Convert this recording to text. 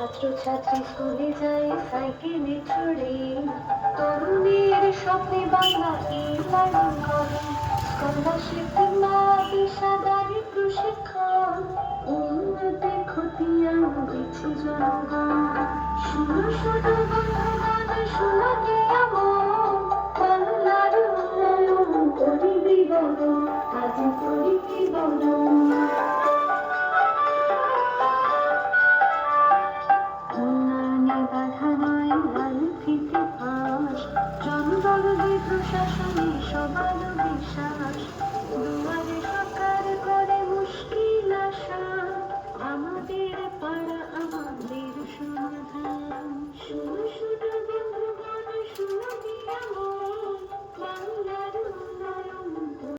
ছাত্রছাত্রী স্কুলে যায় সাইকেলে চড়ে, তরুণের স্বপ্নে বাংলা e-learning করে। স্কলারশিপ কিংবা পেশাদারি প্রশিক্ষণ, উন্নতির খতিয়ান দিচ্ছে জনগণ। শুনো শুনো বন্ধুগণ, শুনো দিয়া মন, বাংলার উন্নয়ন করি বিবরণ, আজ করি বিবরণ। উন্নয়নে বাধা নয়, লাল ফিতে ফাঁস, জনবল প্রশাসনে সবার বিশ্বাস।